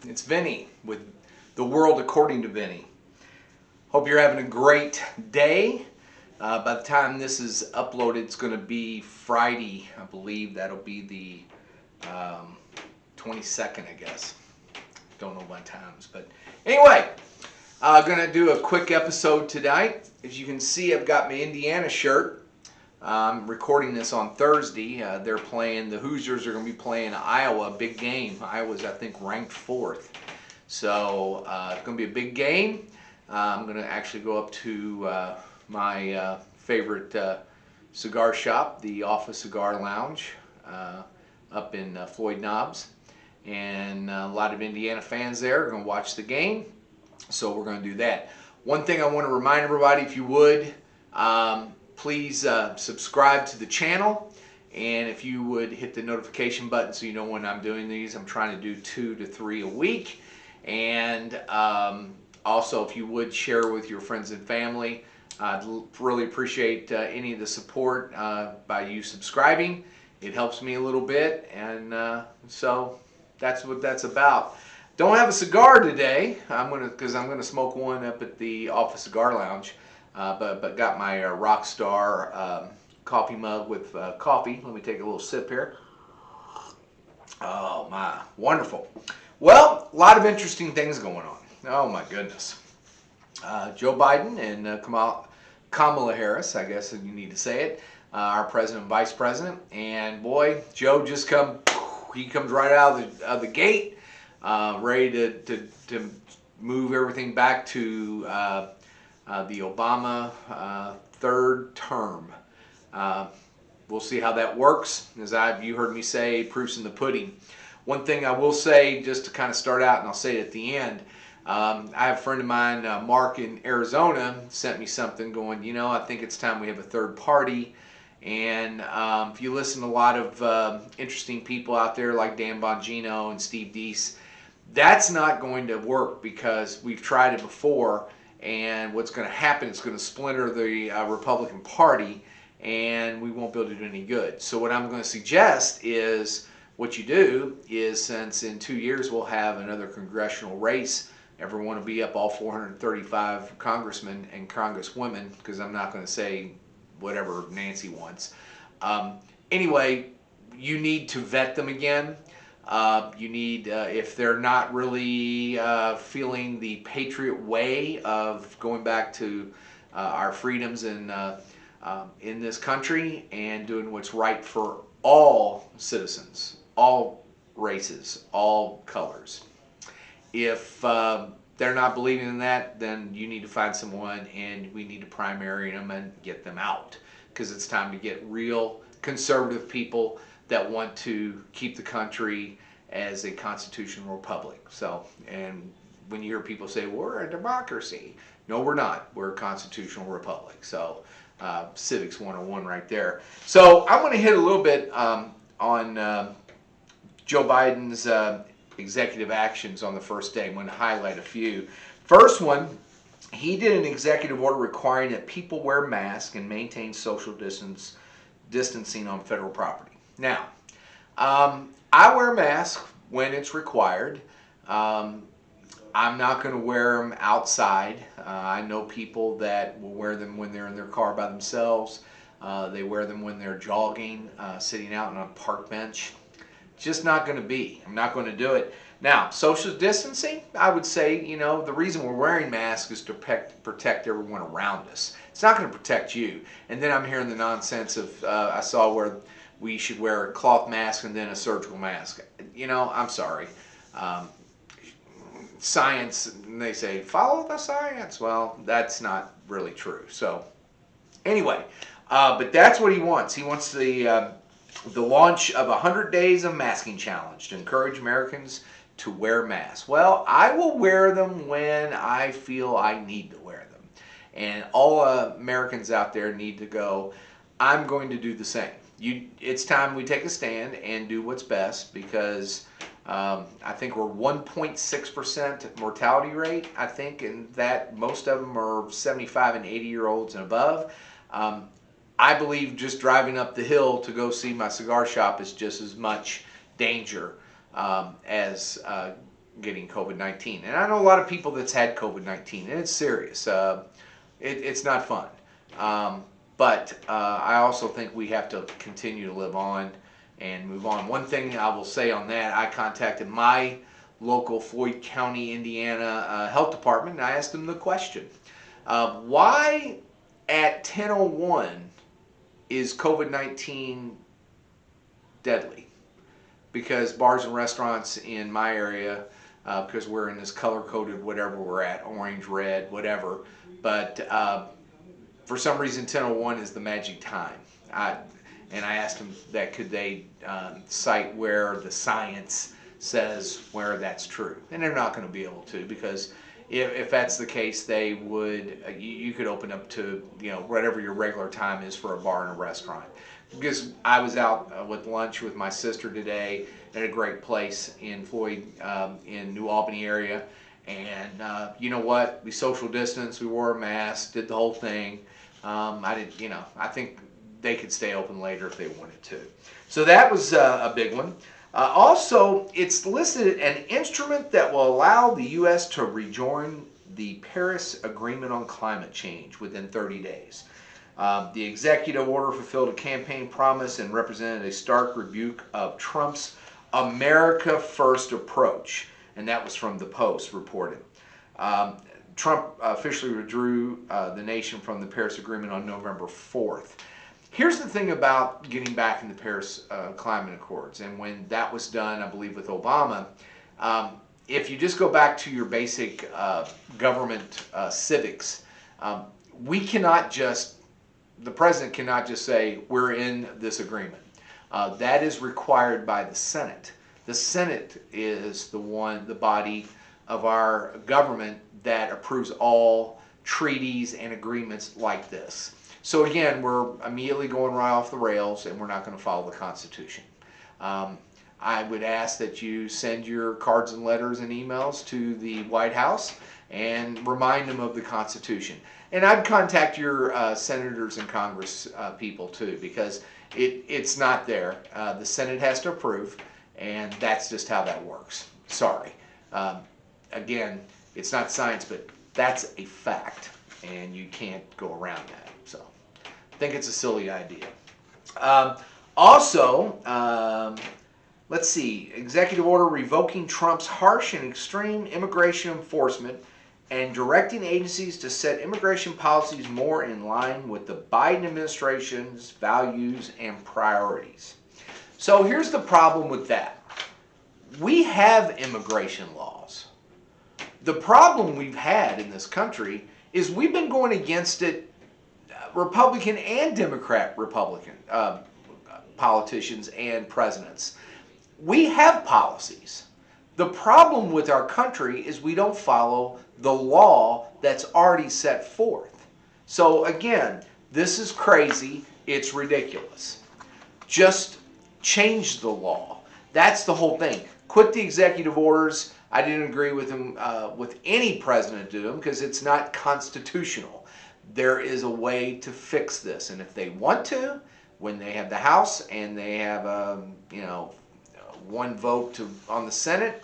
It's Vinny with The World According to Vinny. Hope you're having a great day. By the time this is uploaded, it's going to be Friday. I believe that'll be the 22nd, I guess. Don't know my times. But anyway, I'm going to do a quick episode tonight. As you can see, I've got my Indiana shirt. I'm recording this on Thursday. The Hoosiers are going to be playing Iowa, big game. Iowa's, I think, ranked 4th. So it's going to be a big game. I'm going to actually go up to my favorite cigar shop, the Office Cigar Lounge, up in Floyd Knobs. And a lot of Indiana fans there are going to watch the game. So we're going to do that. One thing I want to remind everybody, if you would, please subscribe to the channel, and if you would hit the notification button so you know when I'm doing these. I'm trying to do 2 to 3 a week, and also if you would share with your friends and family. I'd really appreciate any of the support by you subscribing. It helps me a little bit, and so that's what that's about. Don't have a cigar today. Because I'm gonna smoke one up at the Office Cigar Lounge. But got my Rockstar coffee mug with coffee. Let me take a little sip here. Oh my, wonderful. Well, a lot of interesting things going on. Oh my goodness. Joe Biden and Kamala Harris, I guess you need to say it, our president and vice president. And boy, Joe he comes right out of the gate, ready to move everything back to the Obama third term. We'll see how that works. You heard me say, proof's in the pudding. One thing I will say, just to kind of start out, and I'll say it at the end, I have a friend of mine, Mark in Arizona, sent me something going, I think it's time we have a third party. And if you listen to a lot of interesting people out there like Dan Bongino and Steve Deese, that's not going to work because we've tried it before. And what's going to happen, it's going to splinter the Republican Party, and we won't be able to do any good. So what I'm going to suggest is what you do is, since in 2 years we'll have another congressional race, everyone will be up, all 435 congressmen and congresswomen, because I'm not going to say whatever Nancy wants. Anyway, you need to vet them again. You need, if they're not really feeling the patriot way of going back to our freedoms in this country and doing what's right for all citizens, all races, all colors. If they're not believing in that, then you need to find someone, and we need to primary them and get them out, because it's time to get real conservative people that want to keep the country as a constitutional republic. So, and when you hear people say, we're a democracy, no, we're not. We're a constitutional republic. So, Civics 101 right there. So, I'm going to hit a little bit on Joe Biden's executive actions on the first day. I'm going to highlight a few. First one, he did an executive order requiring that people wear masks and maintain social distancing on federal property. Now, I wear a mask when it's required. I'm not going to wear them outside. I know people that will wear them when they're in their car by themselves. They wear them when they're jogging, sitting out on a park bench. Just not going to be. I'm not going to do it. Now, social distancing, I would say, the reason we're wearing masks is to protect everyone around us. It's not going to protect you. And then I'm hearing the nonsense of, I saw where we should wear a cloth mask and then a surgical mask. I'm sorry. Science, and they say, follow the science. Well, that's not really true. So, anyway, but that's what he wants. He wants the launch of 100 Days of Masking Challenge to encourage Americans to wear masks. Well, I will wear them when I feel I need to wear them. And all Americans out there need to go, I'm going to do the same. It's time we take a stand and do what's best, because I think we're 1.6% mortality rate, I think, and that most of them are 75 and 80-year-olds and above. I believe just driving up the hill to go see my cigar shop is just as much danger as getting COVID-19. And I know a lot of people that's had COVID-19, and it's serious. It's not fun. But I also think we have to continue to live on and move on. One thing I will say on that, I contacted my local Floyd County, Indiana health department, and I asked them the question, why at 10:01 is COVID-19 deadly? Because bars and restaurants in my area, because we're in this color-coded whatever we're at, orange, red, whatever, but for some reason 10:01 is the magic time. And I asked them that could they cite where the science says where that's true, and they're not going to be able to, because if that's the case, they would you could open up to whatever your regular time is for a bar and a restaurant. Because I was out with lunch with my sister today at a great place in Floyd, in New Albany area, and you know what? We social distanced, we wore a mask, did the whole thing. I didn't, I think they could stay open later if they wanted to. So that was a big one. Also, it's listed an instrument that will allow the U.S. to rejoin the Paris Agreement on Climate Change within 30 days. The executive order fulfilled a campaign promise and represented a stark rebuke of Trump's America First approach, and that was from the Post reported. Trump officially withdrew the nation from the Paris Agreement on November 4th. Here's the thing about getting back in the Paris Climate Accords, and when that was done, I believe with Obama, if you just go back to your basic government civics, we cannot just, the president cannot just say, we're in this agreement. That is required by the Senate. The Senate is the body of our government that approves all treaties and agreements like this. So again, we're immediately going right off the rails, and we're not going to follow the Constitution. I would ask that you send your cards and letters and emails to the White House and remind them of the Constitution. And I'd contact your senators and Congress people too, because it's not there. The Senate has to approve, and that's just how that works. Sorry. Again, it's not science, but that's a fact, and you can't go around that. So I think it's a silly idea. Let's see, executive order revoking Trump's harsh and extreme immigration enforcement and directing agencies to set immigration policies more in line with the Biden administration's values and priorities. So here's the problem with that. We have immigration laws. The problem we've had in this country is we've been going against it, Republican and Democrat politicians and presidents. We have policies. The problem with our country is we don't follow the law that's already set forth. So again, this is crazy. It's ridiculous. Just change the law. That's the whole thing. Quit the executive orders. I didn't agree with them, with any president to do them, because it's not constitutional. There is a way to fix this, and if they want to, when they have the House and they have one vote on the Senate,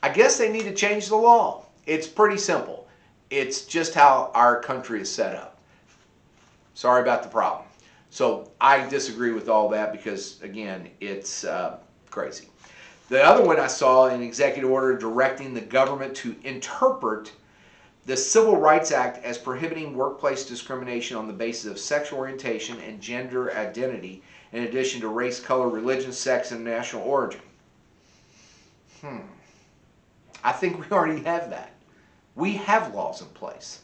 I guess they need to change the law. It's pretty simple. It's just how our country is set up. Sorry about the problem. So I disagree with all that because, again, it's crazy. The other one I saw, an executive order directing the government to interpret the Civil Rights Act as prohibiting workplace discrimination on the basis of sexual orientation and gender identity, in addition to race, color, religion, sex, and national origin. I think we already have that. We have laws in place.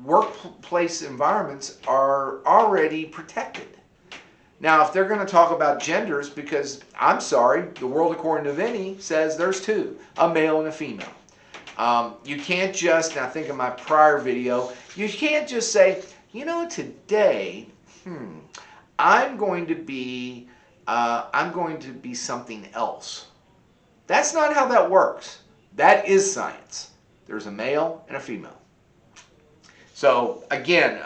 Workplace environments are already protected. Now, if they're going to talk about genders, because I'm sorry, the world according to Vinnie says there's two, a male and a female. You can't just, and I think in my prior video, you can't just say, today, I'm going to be something else. That's not how that works. That is science. There's a male and a female. So again,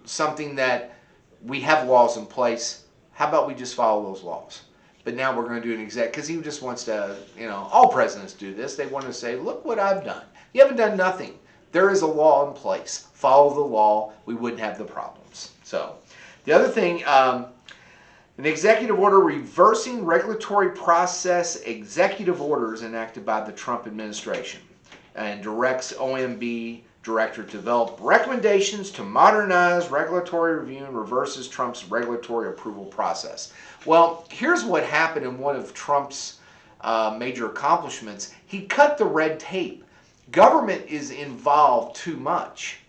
something that we have laws in place. How about we just follow those laws? but now we're going to do an exec, because he just wants to, all presidents do this. They want to say, look what I've done. You haven't done nothing. There is a law in place. Follow the law. We wouldn't have the problems. So the other thing, an executive order reversing regulatory process executive orders enacted by the Trump administration, and directs OMB director to develop recommendations to modernize regulatory review and reverses Trump's regulatory approval process. Well, here's what happened in one of Trump's major accomplishments. He cut the red tape. Government is involved too much.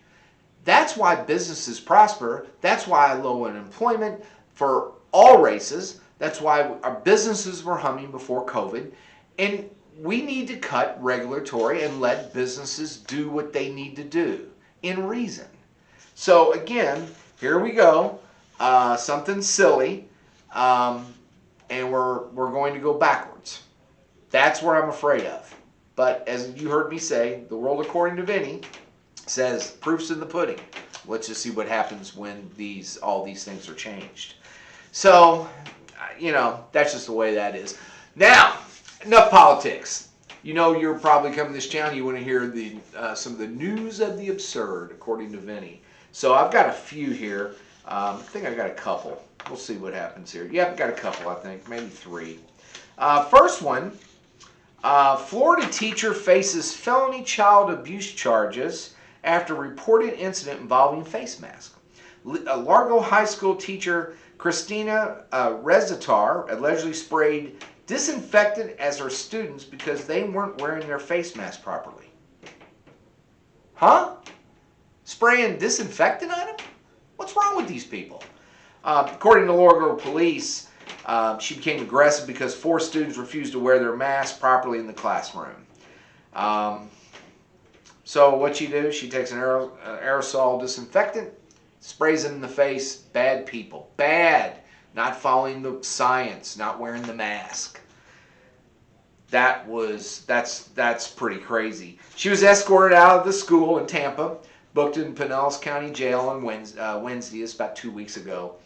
That's why businesses prosper. That's why low unemployment for all races. That's why our businesses were humming before COVID. And we need to cut regulatory and let businesses do what they need to do in reason. So again, here we go. Something silly, and we're going to go backwards. That's what I'm afraid of. But as you heard me say, the world according to Vinnie says proof's in the pudding. Let's just see what happens when all these things are changed. So, that's just the way that is. Now, enough politics. You're probably coming to this channel, you want to hear some of the news of the absurd, according to Vinnie. So I've got a few here. I think I got a couple. We'll see what happens here. Yeah, I've got a couple, I think. Maybe three. First one, Florida teacher faces felony child abuse charges after reported incident involving face mask. Largo High School teacher Christina Rezatar allegedly sprayed disinfectant as her students because they weren't wearing their face mask properly. Huh? Spraying disinfectant on them? What's wrong with these people? According to Largo police, she became aggressive because 4 students refused to wear their masks properly in the classroom. So what she do? She takes an aerosol disinfectant, sprays them in the face. Bad people. Bad. Not following the science. Not wearing the mask. That's pretty crazy. She was escorted out of the school in Tampa, booked in Pinellas County Jail on Wednesday. It's about 2 weeks ago.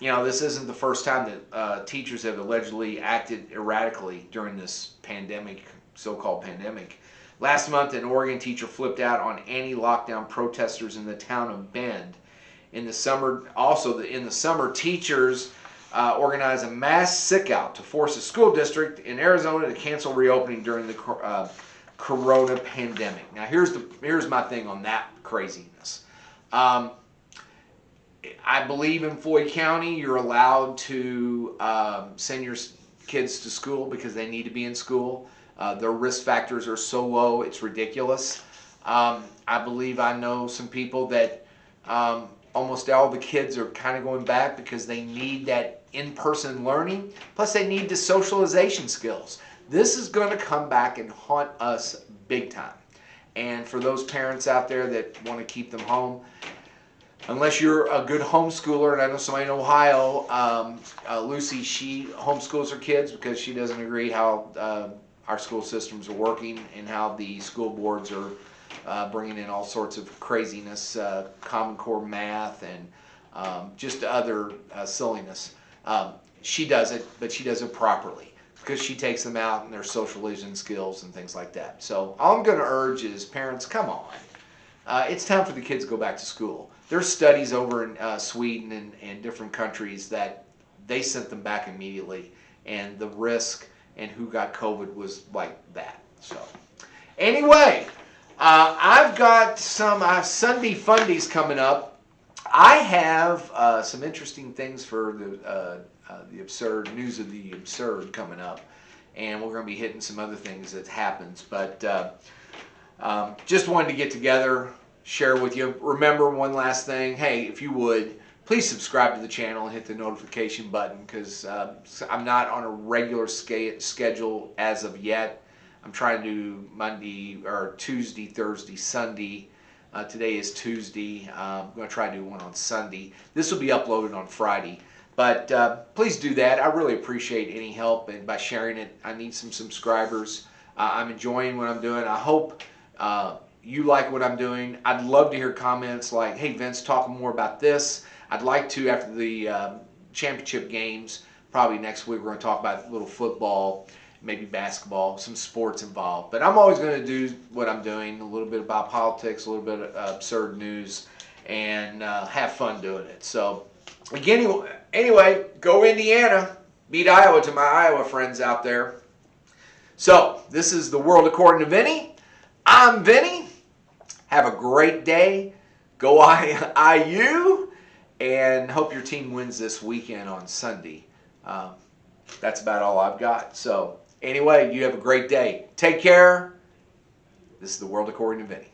This isn't the first time that teachers have allegedly acted erratically during this pandemic, so-called pandemic. Last month, an Oregon teacher flipped out on anti-lockdown protesters in the town of Bend. In the summer, teachers organized a mass sick-out to force a school district in Arizona to cancel reopening during the corona pandemic. Now, here's my thing on that craziness. I believe in Floyd County, you're allowed to send your kids to school because they need to be in school. Their risk factors are so low, it's ridiculous. I believe I know some people that almost all the kids are kind of going back because they need that in-person learning. Plus, they need the socialization skills. This is going to come back and haunt us big time. And for those parents out there that want to keep them home, unless you're a good homeschooler, and I know somebody in Ohio, Lucy, she homeschools her kids because she doesn't agree how our school systems are working and how the school boards are bringing in all sorts of craziness, Common Core math, and just other silliness. She does it, but she does it properly because she takes them out and their socialization skills and things like that. So all I'm going to urge is parents, come on. It's time for the kids to go back to school. There's studies over in Sweden and different countries that they sent them back immediately, and the risk and who got COVID was like that. So anyway, I've got some Sunday fundies coming up. I have some interesting things for the absurd news of the absurd coming up, and we're going to be hitting some other things that happens. But just wanted to get together, share with you. Remember, one last thing. Hey, if you would, please subscribe to the channel and hit the notification button, because I'm not on a regular schedule as of yet. I'm trying to do Monday or Tuesday, Thursday, Sunday. Today is Tuesday. I'm going to try to do one on Sunday. This will be uploaded on Friday. But please do that. I really appreciate any help, and by sharing it. I need some subscribers. I'm enjoying what I'm doing. I hope you like what I'm doing. I'd love to hear comments like, hey Vince, talk more about this. I'd like to, after the championship games, Probably next week we're going to talk about a little football, maybe basketball, some sports involved. But I'm always going to do what I'm doing, a little bit about politics, a little bit of absurd news, and have fun doing it. So, again, anyway, go Indiana. Beat Iowa to my Iowa friends out there. So, this is The World According to Vinnie. I'm Vinnie. Have a great day. Go IU. And hope your team wins this weekend on Sunday. That's about all I've got. So, anyway, you have a great day. Take care. This is The World According to Vinnie.